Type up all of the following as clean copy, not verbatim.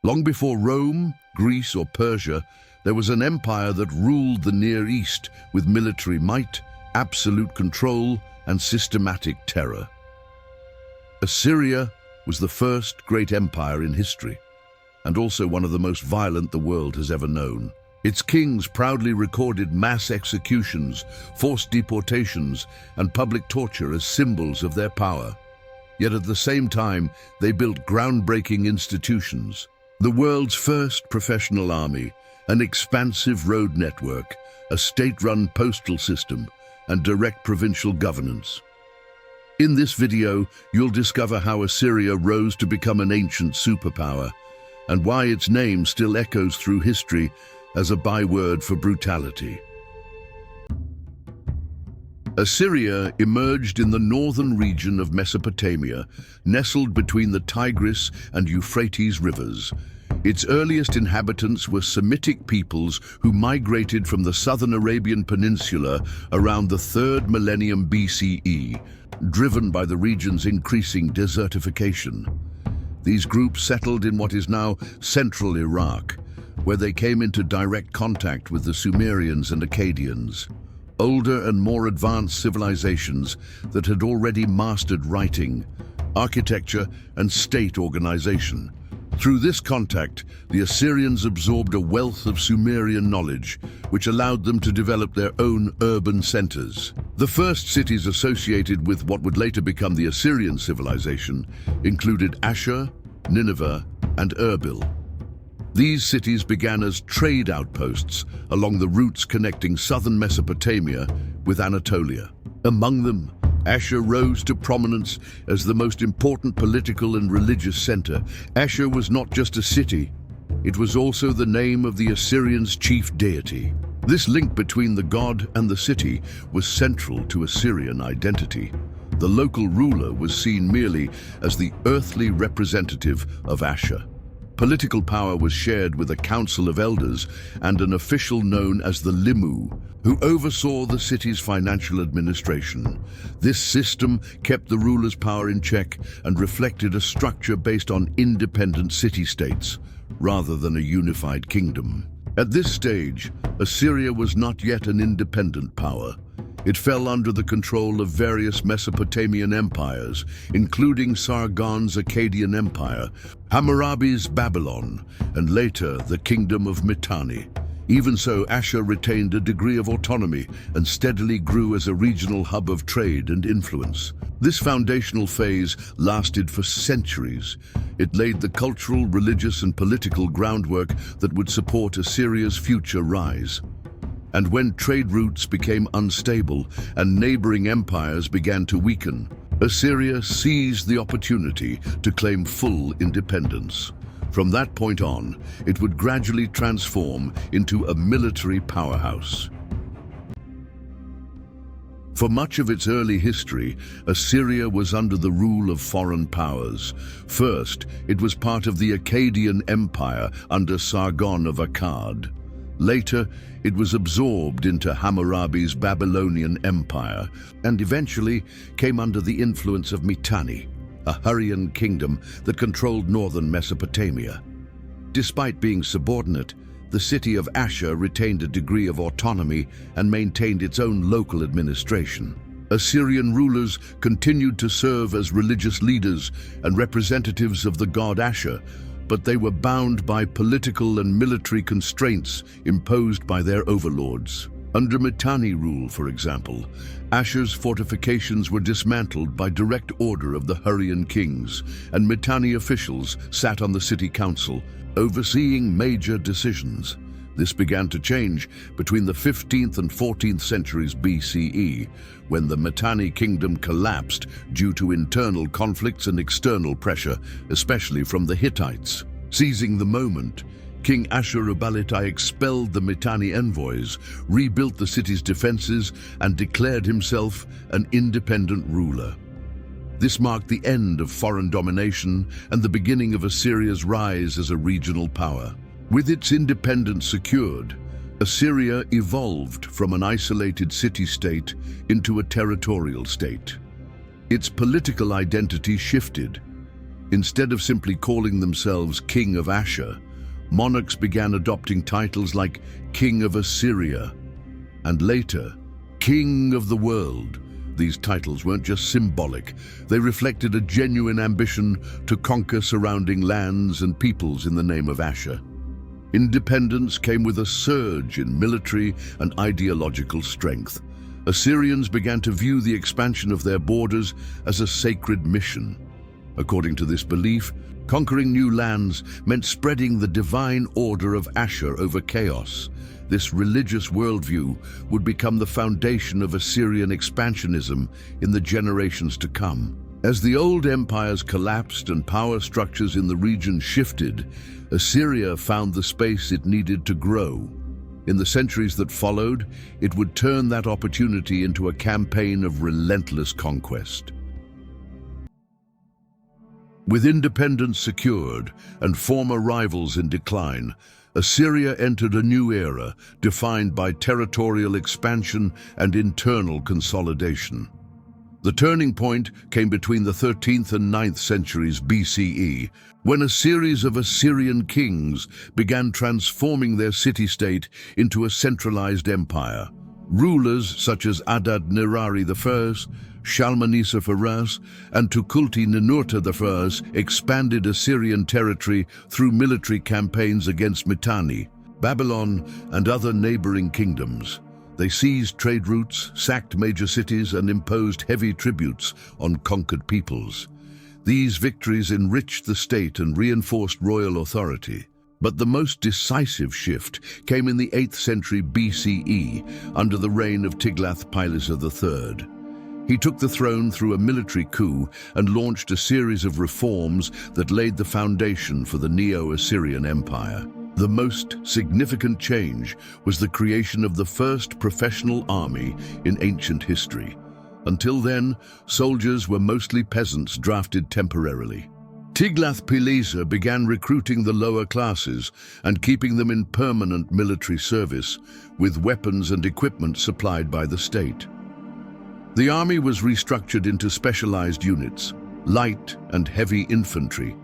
Long before Rome, Greece, or Persia, there was an empire that ruled the Near East with military might, absolute control, and systematic terror. Assyria was the first great empire in history, and also one of the most violent the world has ever known. Its kings proudly recorded mass executions, forced deportations, and public torture as symbols of their power. Yet at the same time, they built groundbreaking institutions: the world's first professional army, an expansive road network, a state-run postal system, and direct provincial governance. In this video, you'll discover how Assyria rose to become an ancient superpower, and why its name still echoes through history as a byword for brutality. Assyria emerged in the northern region of Mesopotamia, nestled between the Tigris and Euphrates rivers. Its earliest inhabitants were Semitic peoples who migrated from the southern Arabian Peninsula around the 3rd millennium BCE, driven by the region's increasing desertification. These groups settled in what is now central Iraq, where they came into direct contact with the Sumerians and Akkadians, older and more advanced civilizations that had already mastered writing, architecture, and state organization. Through this contact, the Assyrians absorbed a wealth of Sumerian knowledge, which allowed them to develop their own urban centers. The first cities associated with what would later become the Assyrian civilization included Ashur, Nineveh, and Erbil. These cities began as trade outposts along the routes connecting southern Mesopotamia with Anatolia. Among them, Ashur rose to prominence as the most important political and religious center. Ashur was not just a city, it was also the name of the Assyrians' chief deity. This link between the god and the city was central to Assyrian identity. The local ruler was seen merely as the earthly representative of Ashur. Political power was shared with a council of elders and an official known as the Limu, who oversaw the city's financial administration. This system kept the ruler's power in check and reflected a structure based on independent city-states, rather than a unified kingdom. At this stage, Assyria was not yet an independent power. It fell under the control of various Mesopotamian empires, including Sargon's Akkadian Empire, Hammurabi's Babylon, and later the Kingdom of Mitanni. Even so, Ashur retained a degree of autonomy and steadily grew as a regional hub of trade and influence. This foundational phase lasted for centuries. It laid the cultural, religious, and political groundwork that would support Assyria's future rise. And when trade routes became unstable and neighboring empires began to weaken, Assyria seized the opportunity to claim full independence. From that point on, it would gradually transform into a military powerhouse. For much of its early history, Assyria was under the rule of foreign powers. First, it was part of the Akkadian Empire under Sargon of Akkad. Later, it was absorbed into Hammurabi's Babylonian Empire, and eventually came under the influence of Mitanni, a Arrian kingdom that controlled northern Mesopotamia. Despite being subordinate, the city of Ashur retained a degree of autonomy and maintained its own local administration. Assyrian rulers continued to serve as religious leaders and representatives of the god Ashur, but they were bound by political and military constraints imposed by their overlords. Under Mitanni rule, for example, Ashur's fortifications were dismantled by direct order of the Arrian kings, and Mitanni officials sat on the city council, overseeing major decisions. This began to change between the 15th and 14th centuries BCE, when the Mitanni kingdom collapsed due to internal conflicts and external pressure, especially from the Hittites. Seizing the moment, King Ashurbanipal expelled the Mitanni envoys, rebuilt the city's defenses, and declared himself an independent ruler. This marked the end of foreign domination and the beginning of Assyria's rise as a regional power. With its independence secured, Assyria evolved from an isolated city-state into a territorial state. Its political identity shifted. Instead of simply calling themselves King of Ashur, monarchs began adopting titles like King of Assyria, and later, King of the World. These titles weren't just symbolic, they reflected a genuine ambition to conquer surrounding lands and peoples in the name of Ashur. Independence came with a surge in military and ideological strength. Assyrians began to view the expansion of their borders as a sacred mission. According to this belief, conquering new lands meant spreading the divine order of Ashur over chaos. This religious worldview would become the foundation of Assyrian expansionism in the generations to come. As the old empires collapsed and power structures in the region shifted, Assyria found the space it needed to grow. In the centuries that followed, it would turn that opportunity into a campaign of relentless conquest. With independence secured and former rivals in decline, Assyria entered a new era defined by territorial expansion and internal consolidation. The turning point came between the 13th and 9th centuries BCE, when a series of Assyrian kings began transforming their city-state into a centralized empire. Rulers such as Adad-nirari I, Shalmaneser I, and Tukulti-Ninurta I expanded Assyrian territory through military campaigns against Mitanni, Babylon, and other neighboring kingdoms. They seized trade routes, sacked major cities, and imposed heavy tributes on conquered peoples. These victories enriched the state and reinforced royal authority. But the most decisive shift came in the 8th century BCE under the reign of Tiglath-Pileser III. He took the throne through a military coup and launched a series of reforms that laid the foundation for the Neo-Assyrian Empire. The most significant change was the creation of the first professional army in ancient history. Until then, soldiers were mostly peasants drafted temporarily. Tiglath-Pileser began recruiting the lower classes and keeping them in permanent military service, with weapons and equipment supplied by the state. The army was restructured into specialized units: light and heavy infantry,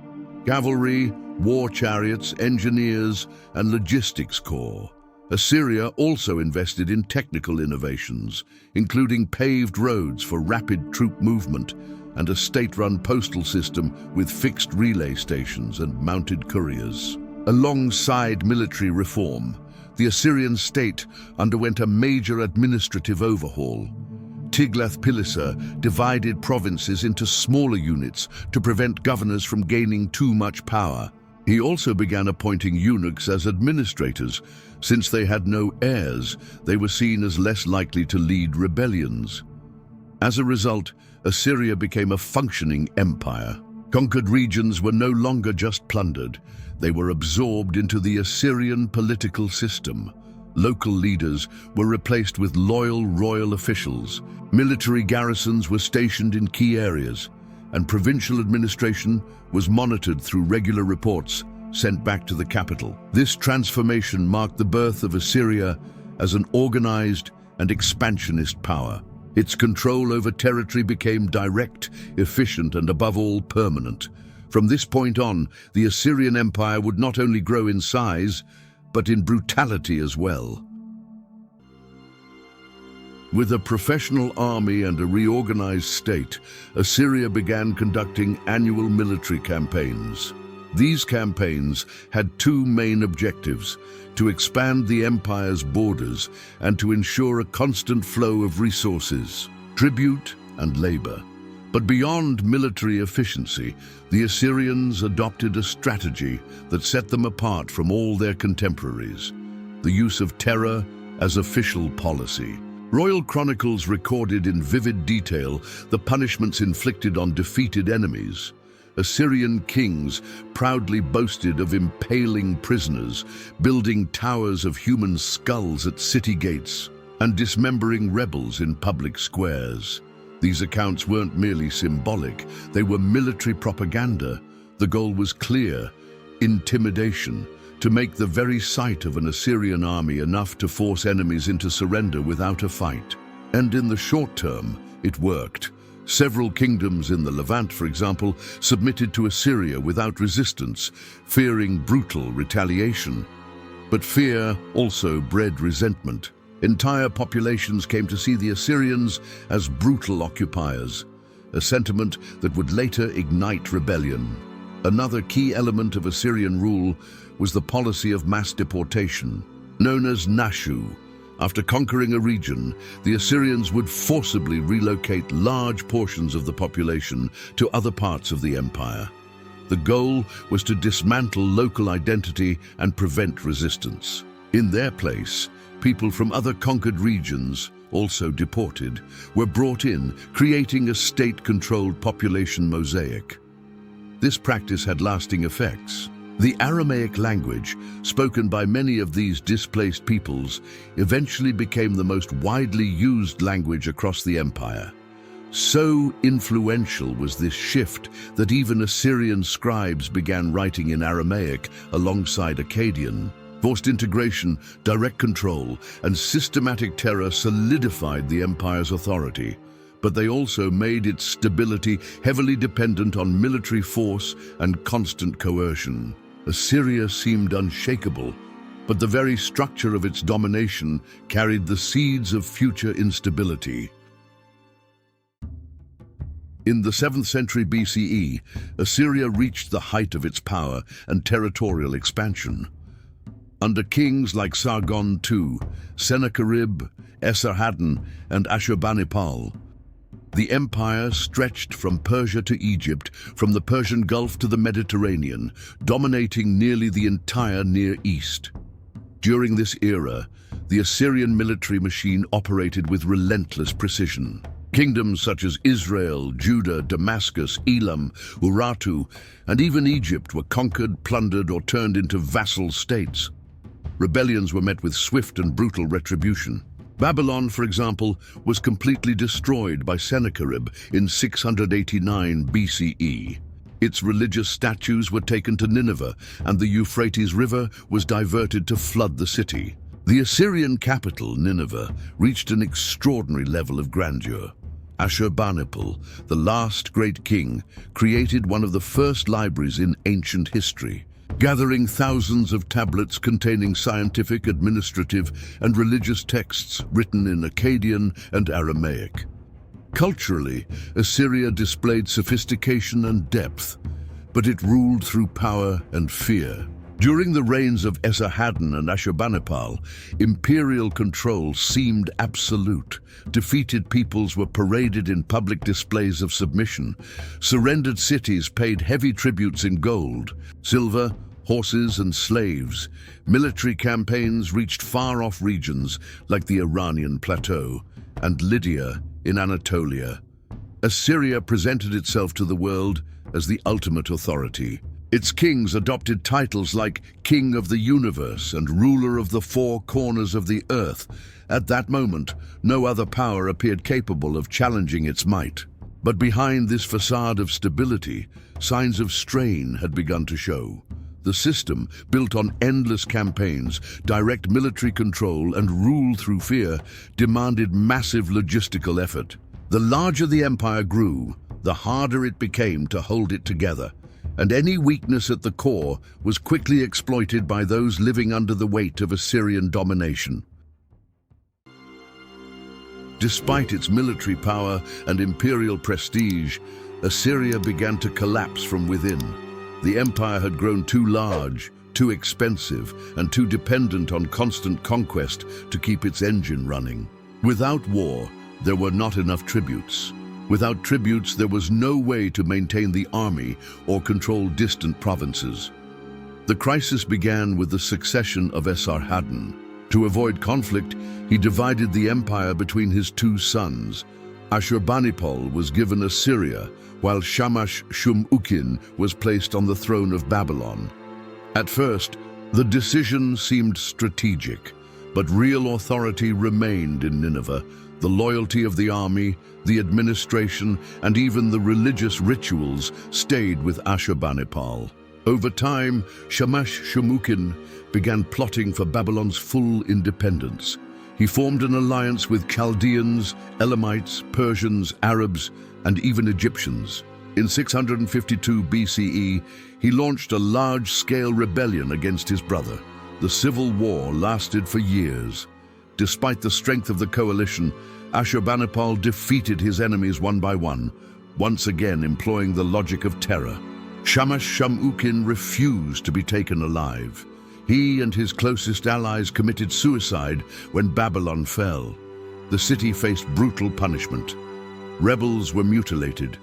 cavalry, war chariots, engineers, and logistics corps. Assyria also invested in technical innovations, including paved roads for rapid troop movement and a state-run postal system with fixed relay stations and mounted couriers. Alongside military reform, the Assyrian state underwent a major administrative overhaul. Tiglath-Pileser divided provinces into smaller units to prevent governors from gaining too much power. He also began appointing eunuchs as administrators. Since they had no heirs, they were seen as less likely to lead rebellions. As a result, Assyria became a functioning empire. Conquered regions were no longer just plundered. They were absorbed into the Assyrian political system. Local leaders were replaced with loyal royal officials. Military garrisons were stationed in key areas, and provincial administration was monitored through regular reports sent back to the capital. This transformation marked the birth of Assyria as an organized and expansionist power. Its control over territory became direct, efficient, and above all, permanent. From this point on, the Assyrian Empire would not only grow in size, but in brutality as well. With a professional army and a reorganized state, Assyria began conducting annual military campaigns. These campaigns had two main objectives: to expand the empire's borders and to ensure a constant flow of resources, tribute, and labor. But beyond military efficiency, the Assyrians adopted a strategy that set them apart from all their contemporaries: the use of terror as official policy. Royal chronicles recorded in vivid detail the punishments inflicted on defeated enemies. Assyrian kings proudly boasted of impaling prisoners, building towers of human skulls at city gates, and dismembering rebels in public squares. These accounts weren't merely symbolic, they were military propaganda. The goal was clear: intimidation, to make the very sight of an Assyrian army enough to force enemies into surrender without a fight. And in the short term, it worked. Several kingdoms in the Levant, for example, submitted to Assyria without resistance, fearing brutal retaliation. But fear also bred resentment. Entire populations came to see the Assyrians as brutal occupiers, a sentiment that would later ignite rebellion. Another key element of Assyrian rule was the policy of mass deportation, known as Nashu. After conquering a region, the Assyrians would forcibly relocate large portions of the population to other parts of the empire. The goal was to dismantle local identity and prevent resistance. In their place, people from other conquered regions, also deported, were brought in, creating a state-controlled population mosaic. This practice had lasting effects. The Aramaic language, spoken by many of these displaced peoples, eventually became the most widely used language across the empire. So influential was this shift that even Assyrian scribes began writing in Aramaic alongside Akkadian. Forced integration, direct control, and systematic terror solidified the empire's authority. But they also made its stability heavily dependent on military force and constant coercion. Assyria seemed unshakable, but the very structure of its domination carried the seeds of future instability. In the 7th century BCE, Assyria reached the height of its power and territorial expansion. Under kings like Sargon II, Sennacherib, Esarhaddon, and Ashurbanipal, the empire stretched from Persia to Egypt, from the Persian Gulf to the Mediterranean, dominating nearly the entire Near East. During this era, the Assyrian military machine operated with relentless precision. Kingdoms such as Israel, Judah, Damascus, Elam, Urartu, and even Egypt were conquered, plundered, or turned into vassal states. Rebellions were met with swift and brutal retribution. Babylon, for example, was completely destroyed by Sennacherib in 689 BCE. Its religious statues were taken to Nineveh, and the Euphrates River was diverted to flood the city. The Assyrian capital, Nineveh, reached an extraordinary level of grandeur. Ashurbanipal, the last great king, created one of the first libraries in ancient history, gathering thousands of tablets containing scientific, administrative, and religious texts written in Akkadian and Aramaic. Culturally, Assyria displayed sophistication and depth, but it ruled through power and fear. During the reigns of Esarhaddon and Ashurbanipal, imperial control seemed absolute. Defeated peoples were paraded in public displays of submission. Surrendered cities paid heavy tributes in gold, silver, horses, and slaves. Military campaigns reached far-off regions like the Iranian plateau and Lydia in Anatolia. Assyria presented itself to the world as the ultimate authority. Its kings adopted titles like King of the Universe and Ruler of the Four Corners of the Earth. At that moment, no other power appeared capable of challenging its might. But behind this facade of stability, signs of strain had begun to show. The system, built on endless campaigns, direct military control, and rule through fear, demanded massive logistical effort. The larger the empire grew, the harder it became to hold it together, and any weakness at the core was quickly exploited by those living under the weight of Assyrian domination. Despite its military power and imperial prestige, Assyria began to collapse from within. The empire had grown too large, too expensive, and too dependent on constant conquest to keep its engine running. Without war, there were not enough tributes. Without tributes, there was no way to maintain the army or control distant provinces. The crisis began with the succession of Esarhaddon. To avoid conflict, he divided the empire between his two sons. Ashurbanipal was given Assyria, while Shamash-Shum-Ukin was placed on the throne of Babylon. At first, the decision seemed strategic, but real authority remained in Nineveh. The loyalty of the army, the administration, and even the religious rituals stayed with Ashurbanipal. Over time, Shamash-Shum-Ukin began plotting for Babylon's full independence. He formed an alliance with Chaldeans, Elamites, Persians, Arabs, and even Egyptians. In 652 BCE, he launched a large-scale rebellion against his brother. The civil war lasted for years. Despite the strength of the coalition, Ashurbanipal defeated his enemies one by one, once again employing the logic of terror. Shamash-Shum-Ukin refused to be taken alive. He and his closest allies committed suicide when Babylon fell. The city faced brutal punishment. Rebels were mutilated,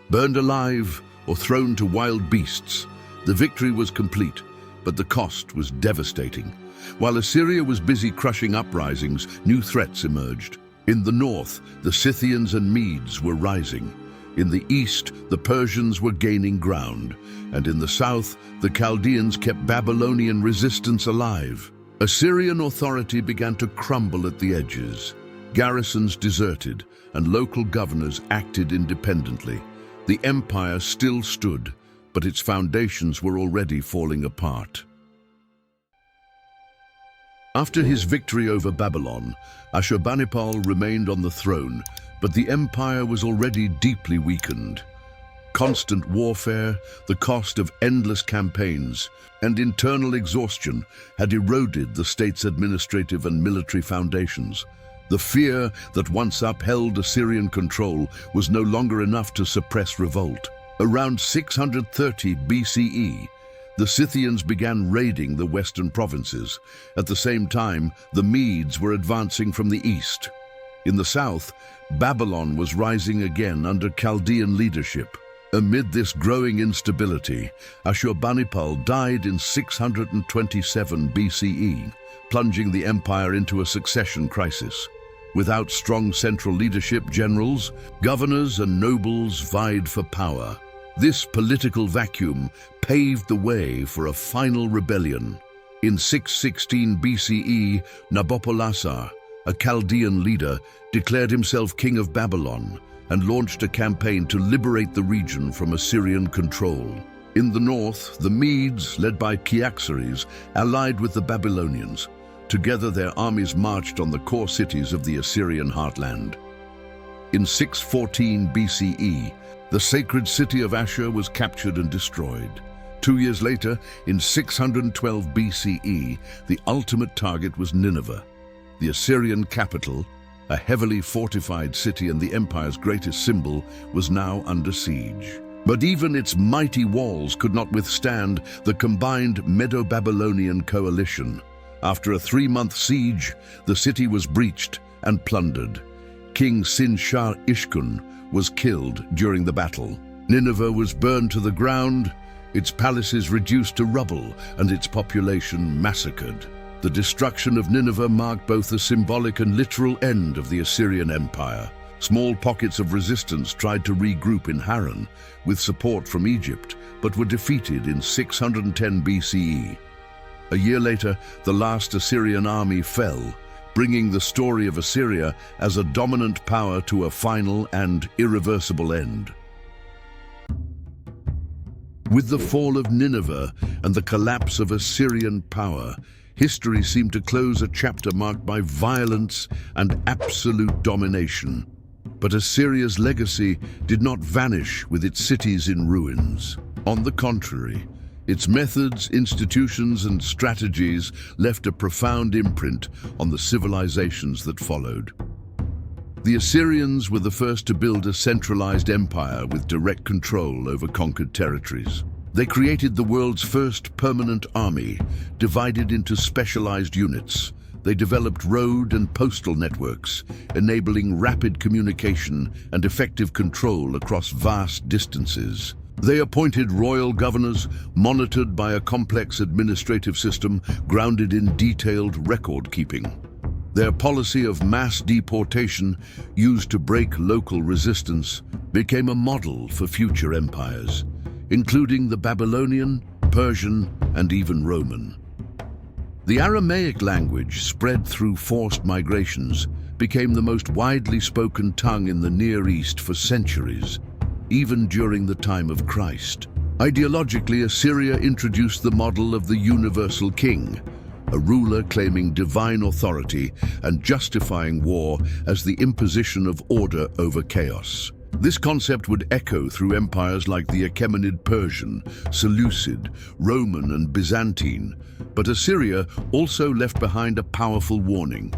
burned alive, or thrown to wild beasts. The victory was complete, but the cost was devastating. While Assyria was busy crushing uprisings, new threats emerged. In the north, the Scythians and Medes were rising. In the east, the Persians were gaining ground, and in the south, the Chaldeans kept Babylonian resistance alive. Assyrian authority began to crumble at the edges. Garrisons deserted, and local governors acted independently. The empire still stood, but its foundations were already falling apart. After his victory over Babylon, Ashurbanipal remained on the throne, but the empire was already deeply weakened. Constant warfare, the cost of endless campaigns, and internal exhaustion had eroded the state's administrative and military foundations. The fear that once upheld Assyrian control was no longer enough to suppress revolt. Around 630 BCE, the Scythians began raiding the western provinces. At the same time, the Medes were advancing from the east. In the south, Babylon was rising again under Chaldean leadership. Amid this growing instability, Ashurbanipal died in 627 BCE, plunging the empire into a succession crisis. Without strong central leadership, generals, governors, and nobles vied for power. This political vacuum paved the way for a final rebellion. In 616 BCE, Nabopolassar, a Chaldean leader, declared himself king of Babylon and launched a campaign to liberate the region from Assyrian control. In the north, the Medes, led by Cyaxares, allied with the Babylonians. Together, their armies marched on the core cities of the Assyrian heartland. In 614 BCE, the sacred city of Ashur was captured and destroyed. 2 years later, in 612 BCE, the ultimate target was Nineveh. The Assyrian capital, a heavily fortified city and the empire's greatest symbol, was now under siege. But even its mighty walls could not withstand the combined Medo-Babylonian coalition. After a 3-month siege, the city was breached and plundered. King Sin-Shar-Ishkun was killed during the battle. Nineveh was burned to the ground, its palaces reduced to rubble, and its population massacred. The destruction of Nineveh marked both the symbolic and literal end of the Assyrian Empire. Small pockets of resistance tried to regroup in Harran with support from Egypt, but were defeated in 610 BCE. A year later, the last Assyrian army fell, bringing the story of Assyria as a dominant power to a final and irreversible end. With the fall of Nineveh and the collapse of Assyrian power, history seemed to close a chapter marked by violence and absolute domination. But Assyria's legacy did not vanish with its cities in ruins. On the contrary, its methods, institutions, and strategies left a profound imprint on the civilizations that followed. The Assyrians were the first to build a centralized empire with direct control over conquered territories. They created the world's first permanent army, divided into specialized units. They developed road and postal networks, enabling rapid communication and effective control across vast distances. They appointed royal governors, monitored by a complex administrative system grounded in detailed record-keeping. Their policy of mass deportation, used to break local resistance, became a model for future empires, including the Babylonian, Persian, and even Roman. The Aramaic language, spread through forced migrations, became the most widely spoken tongue in the Near East for centuries, even during the time of Christ. Ideologically, Assyria introduced the model of the universal king, a ruler claiming divine authority and justifying war as the imposition of order over chaos. This concept would echo through empires like the Achaemenid Persian, Seleucid, Roman and Byzantine, but Assyria also left behind a powerful warning.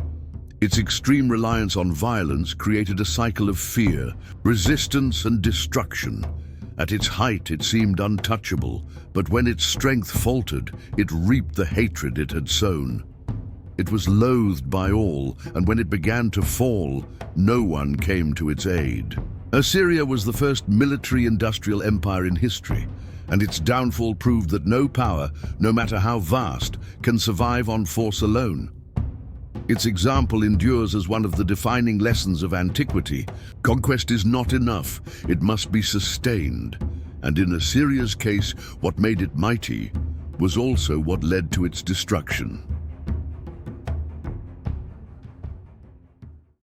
Its extreme reliance on violence created a cycle of fear, resistance and destruction. At its height, it seemed untouchable, but when its strength faltered, it reaped the hatred it had sown. It was loathed by all, and when it began to fall, no one came to its aid. Assyria was the first military-industrial empire in history, and its downfall proved that no power, no matter how vast, can survive on force alone. Its example endures as one of the defining lessons of antiquity. Conquest is not enough, it must be sustained. And in Assyria's case, what made it mighty was also what led to its destruction.